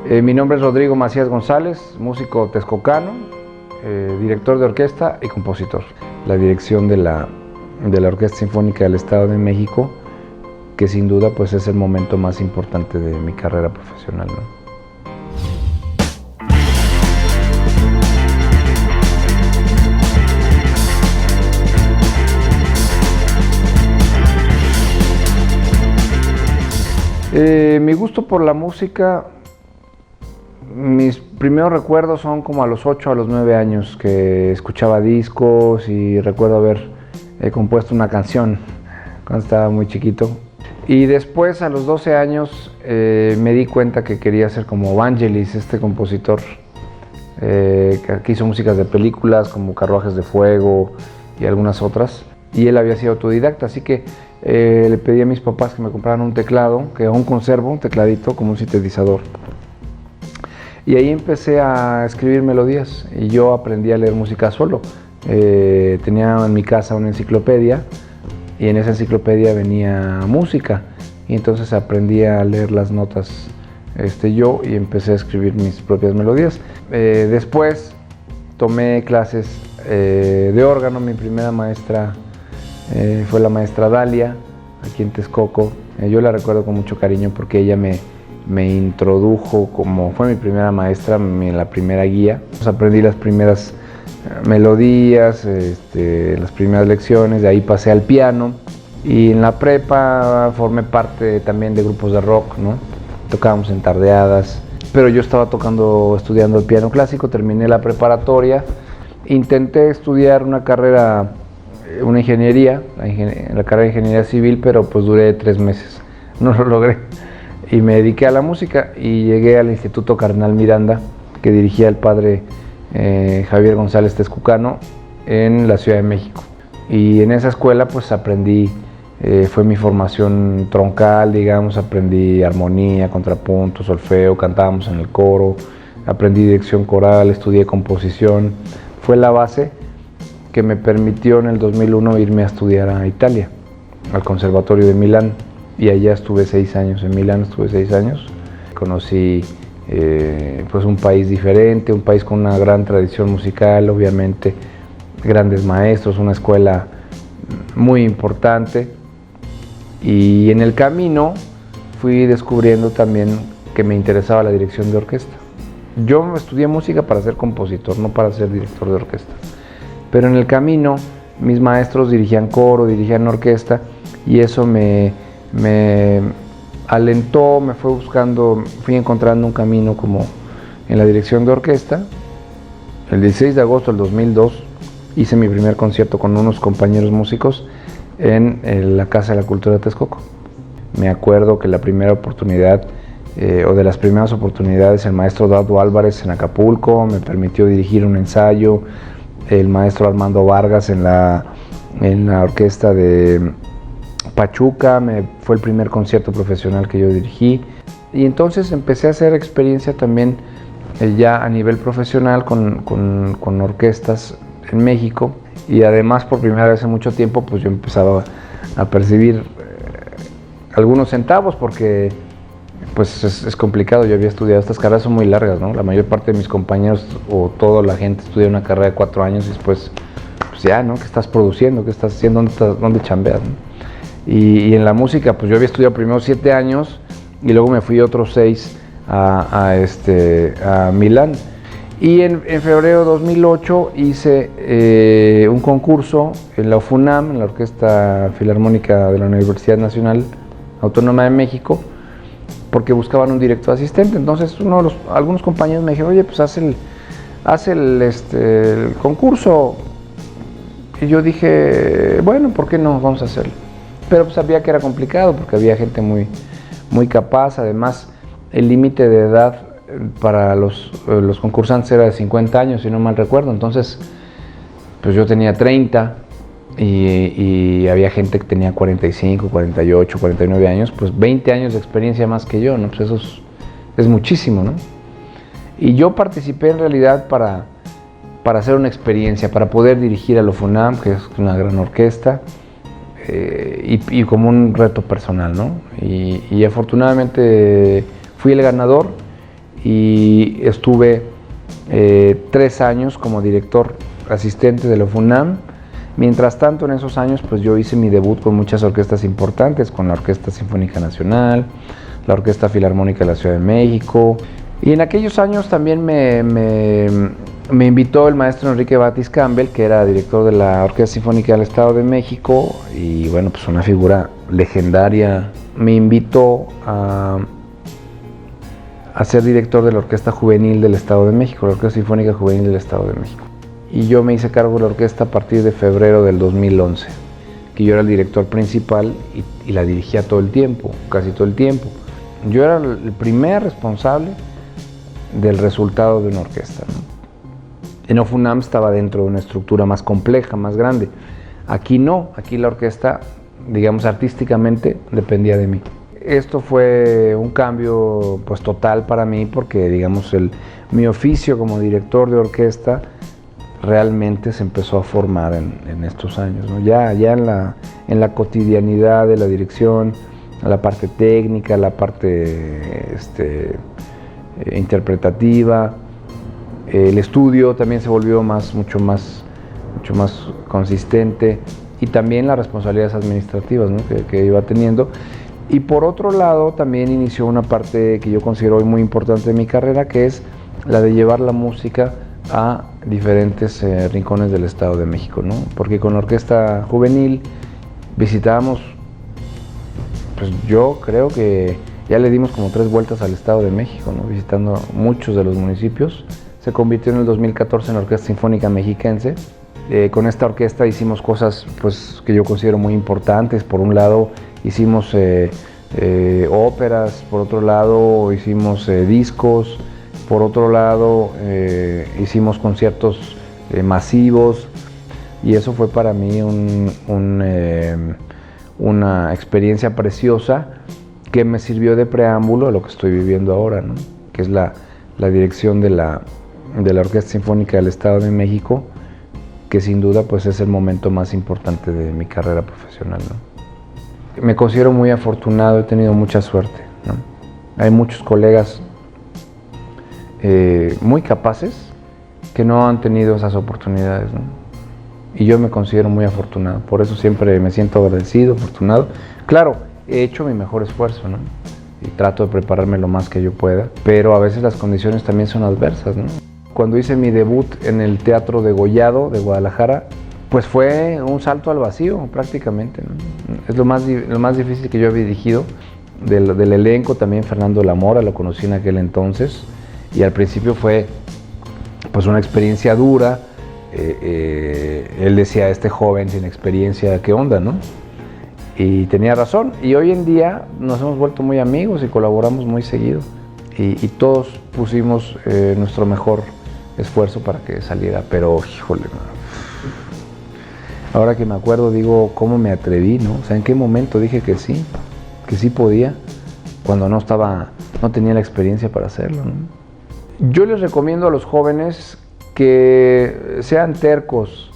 Mi nombre es Rodrigo Macías González, músico texcocano, director de orquesta y compositor. La dirección de la Orquesta Sinfónica del Estado de México, que sin duda pues es el momento más importante de mi carrera profesional, ¿no? Mi gusto por la música, mis primeros recuerdos son como a los 8 a los 9 años, que escuchaba discos y recuerdo haber compuesto una canción cuando estaba muy chiquito. Y después a los 12 años me di cuenta que quería ser como Vangelis, este compositor que hizo músicas de películas como Carruajes de Fuego y algunas otras. Y él había sido autodidacta, así que le pedí a mis papás que me compraran un teclado, que aún conservo, un tecladito como un sintetizador. Y ahí empecé a escribir melodías y yo aprendí a leer música solo. Tenía en mi casa una enciclopedia y en esa enciclopedia venía música y entonces aprendí a leer las notas yo y empecé a escribir mis propias melodías. Después tomé clases de órgano. Mi primera maestra fue la maestra Dalia, aquí en Texcoco. Yo la recuerdo con mucho cariño porque ella me introdujo, como fue mi primera maestra, la primera guía. Aprendí las primeras melodías, las primeras lecciones, de ahí pasé al piano y en la prepa formé parte también de grupos de rock, ¿no? Tocábamos en tardeadas, pero yo estaba estudiando el piano clásico, terminé la preparatoria, intenté estudiar una carrera, una ingeniería, la carrera de ingeniería civil, pero pues duré 3 meses, no lo logré. Y me dediqué a la música y llegué al Instituto Cardenal Miranda, que dirigía el padre Javier González Texcucano en la Ciudad de México. Y en esa escuela pues aprendí, fue mi formación troncal, digamos, aprendí armonía, contrapunto, solfeo, cantábamos en el coro, aprendí dirección coral, estudié composición. Fue la base que me permitió en el 2001 irme a estudiar a Italia, al Conservatorio de Milán. Y allá estuve 6 años, en Milán estuve 6 años. Conocí pues un país diferente, un país con una gran tradición musical, obviamente, grandes maestros, una escuela muy importante. Y en el camino fui descubriendo también que me interesaba la dirección de orquesta. Yo estudié música para ser compositor, no para ser director de orquesta. Pero en el camino mis maestros dirigían coro, dirigían orquesta y eso me alentó, me fue buscando, fui encontrando un camino como en la dirección de orquesta. El 16 de agosto del 2002 hice mi primer concierto con unos compañeros músicos en la Casa de la Cultura de Texcoco. Me acuerdo que la primera oportunidad, o de las primeras oportunidades, el maestro Dado Álvarez en Acapulco me permitió dirigir un ensayo, el maestro Armando Vargas en la orquesta de Pachuca, fue el primer concierto profesional que yo dirigí. Y entonces empecé a hacer experiencia también ya a nivel profesional con orquestas en México. Y además por primera vez en mucho tiempo pues yo empezaba a percibir algunos centavos porque pues es complicado. Yo había estudiado, estas carreras son muy largas, ¿no? La mayor parte de mis compañeros o toda la gente estudia una carrera de 4 años y después pues ya, ¿no? ¿Qué estás produciendo? ¿Qué estás haciendo? ¿Dónde chambeas, ¿no? Y en la música pues yo había estudiado primero 7 años y luego me fui otros 6 a Milán. Y en febrero de 2008 hice un concurso en la UFUNAM, en la Orquesta Filarmónica de la Universidad Nacional Autónoma de México, porque buscaban un director asistente. Entonces algunos compañeros me dijeron, oye, pues haz el concurso. Y yo dije, bueno, ¿por qué no? Vamos a hacerlo. Pero pues sabía que era complicado porque había gente muy capaz. Además, el límite de edad para los concursantes era de 50 años, si no mal recuerdo. Entonces, pues yo tenía 30 y había gente que tenía 45, 48, 49 años, pues 20 años de experiencia más que yo, ¿no? Pues eso es muchísimo, ¿no? Y yo participé en realidad para hacer una experiencia, para poder dirigir a la UFUNAM, que es una gran orquesta, y como un reto personal, ¿no? Y afortunadamente fui el ganador y estuve 3 años como director asistente de la FUNAM. Mientras tanto, en esos años, pues yo hice mi debut con muchas orquestas importantes, con la Orquesta Sinfónica Nacional, la Orquesta Filarmónica de la Ciudad de México, y en aquellos años también me invitó el maestro Enrique Batis Campbell, que era director de la Orquesta Sinfónica del Estado de México, y bueno, pues una figura legendaria. Me invitó a ser director de la Orquesta Juvenil del Estado de México, la Orquesta Sinfónica Juvenil del Estado de México. Y yo me hice cargo de la orquesta a partir de febrero del 2011, que yo era el director principal y la dirigía todo el tiempo, casi todo el tiempo. Yo era el primer responsable del resultado de una orquesta, ¿no? En FUNAM estaba dentro de una estructura más compleja, más grande. Aquí no, aquí la orquesta, digamos, artísticamente dependía de mí. Esto fue un cambio pues total para mí porque, digamos, mi oficio como director de orquesta realmente se empezó a formar en estos años, ¿no? Ya en la cotidianidad de la dirección, la parte técnica, la parte interpretativa, el estudio también se volvió mucho más consistente, y también las responsabilidades administrativas, ¿no? que iba teniendo. Y por otro lado también inició una parte que yo considero hoy muy importante de mi carrera, que es la de llevar la música a diferentes rincones del Estado de México, ¿no? Porque con la Orquesta Juvenil visitábamos, pues yo creo que ya le dimos como 3 vueltas al Estado de México, ¿no? Visitando muchos de los municipios. Se convirtió en el 2014 en la Orquesta Sinfónica Mexiquense. Con esta orquesta hicimos cosas pues, que yo considero muy importantes. Por un lado hicimos óperas, por otro lado hicimos discos, por otro lado hicimos conciertos masivos, y eso fue para mí una experiencia preciosa que me sirvió de preámbulo a lo que estoy viviendo ahora, ¿no? Que es la dirección de la Orquesta Sinfónica del Estado de México, que sin duda pues, es el momento más importante de mi carrera profesional, ¿no? Me considero muy afortunado, he tenido mucha suerte, ¿no? Hay muchos colegas muy capaces que no han tenido esas oportunidades, ¿no? Y yo me considero muy afortunado, por eso siempre me siento agradecido, afortunado. Claro, he hecho mi mejor esfuerzo, ¿no? Y trato de prepararme lo más que yo pueda, pero a veces las condiciones también son adversas, ¿no? Cuando hice mi debut en el Teatro Degollado de Guadalajara, pues fue un salto al vacío prácticamente, ¿no? Es lo más difícil que yo había dirigido. Del elenco también Fernando Lamora, lo conocí en aquel entonces, y al principio fue pues una experiencia dura. Él decía, este joven sin experiencia, ¿qué onda, no? Y tenía razón, y hoy en día nos hemos vuelto muy amigos y colaboramos muy seguido, y todos pusimos nuestro mejor esfuerzo para que saliera, pero híjole, ahora que me acuerdo digo, ¿cómo me atreví, no? O sea, ¿en qué momento dije que sí podía, cuando no tenía la experiencia para hacerlo, ¿no? Yo les recomiendo a los jóvenes que sean tercos,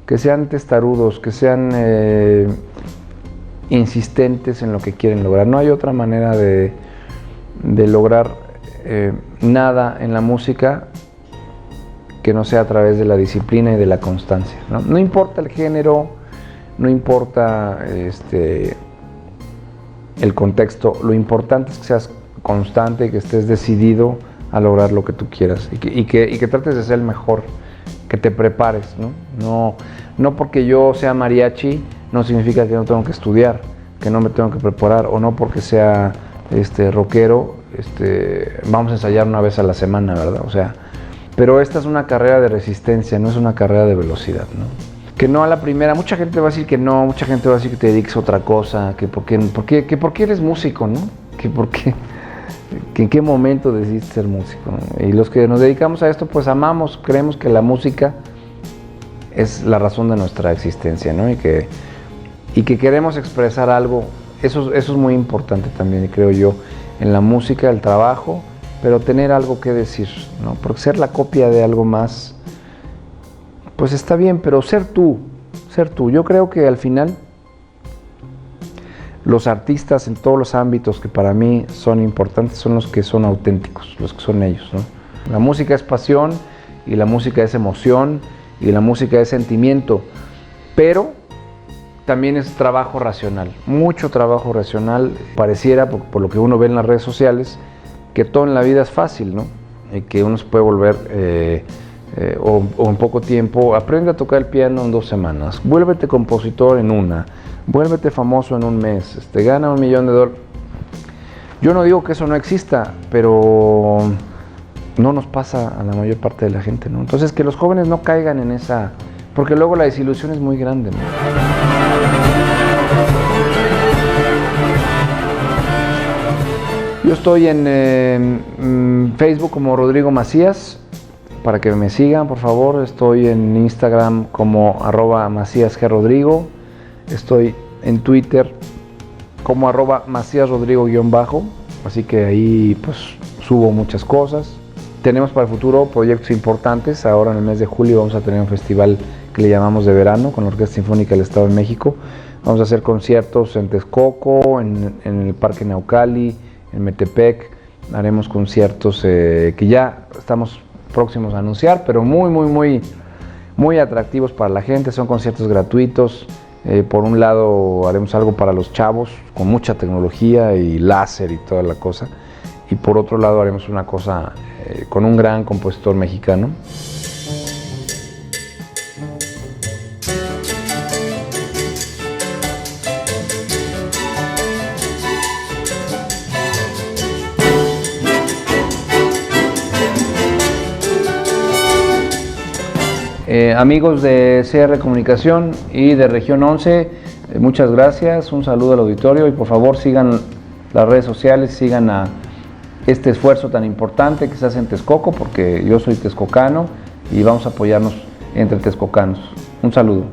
que sean testarudos, que sean insistentes en lo que quieren lograr. No hay otra manera de lograr nada en la música que no sea a través de la disciplina y de la constancia, ¿no? No importa el género, no importa el contexto, lo importante es que seas constante, que estés decidido a lograr lo que tú quieras, y que trates de ser el mejor, que te prepares, ¿no? No porque yo sea mariachi no significa que no tengo que estudiar, que no me tengo que preparar, o no porque sea rockero vamos a ensayar una vez a la semana, ¿verdad? O sea, pero esta es una carrera de resistencia, no es una carrera de velocidad, ¿no? Que no a la primera, mucha gente va a decir que no, mucha gente va a decir que te dediques a otra cosa, que por qué eres músico, ¿no? Que en qué momento decidiste ser músico, ¿no? Y los que nos dedicamos a esto, pues amamos, creemos que la música es la razón de nuestra existencia, ¿no? Y que queremos expresar algo, eso es muy importante también, creo yo, en la música, el trabajo, pero tener algo que decir, ¿no? Porque ser la copia de algo más, pues está bien, pero ser tú. Yo creo que al final los artistas en todos los ámbitos que para mí son importantes son los que son auténticos, los que son ellos, ¿no? La música es pasión y la música es emoción y la música es sentimiento, pero también es trabajo racional, mucho trabajo racional. Pareciera, por lo que uno ve en las redes sociales, que todo en la vida es fácil, ¿no? Y que uno se puede volver, o en poco tiempo, aprende a tocar el piano en 2 semanas, vuélvete compositor en una, vuélvete famoso en un mes, gana $1 millón. Yo no digo que eso no exista, pero no nos pasa a la mayor parte de la gente, ¿no? Entonces, que los jóvenes no caigan en esa, porque luego la desilusión es muy grande, ¿no? Yo estoy en Facebook como Rodrigo Macías, para que me sigan, por favor. Estoy en Instagram como @MacíasGRodrigo. Estoy en Twitter como @MacíasRodrigo_, así que ahí pues subo muchas cosas. Tenemos para el futuro proyectos importantes. Ahora en el mes de julio vamos a tener un festival que le llamamos de verano con la Orquesta Sinfónica del Estado de México. Vamos a hacer conciertos en Texcoco, en el Parque Naucali, en Metepec. Haremos conciertos que ya estamos próximos a anunciar, pero muy atractivos para la gente. Son conciertos gratuitos. Por un lado haremos algo para los chavos con mucha tecnología y láser y toda la cosa, y por otro lado haremos una cosa con un gran compositor mexicano. Amigos de CR Comunicación y de Región 11, muchas gracias, un saludo al auditorio y por favor sigan las redes sociales, sigan a este esfuerzo tan importante que se hace en Texcoco, porque yo soy texcocano y vamos a apoyarnos entre texcocanos. Un saludo.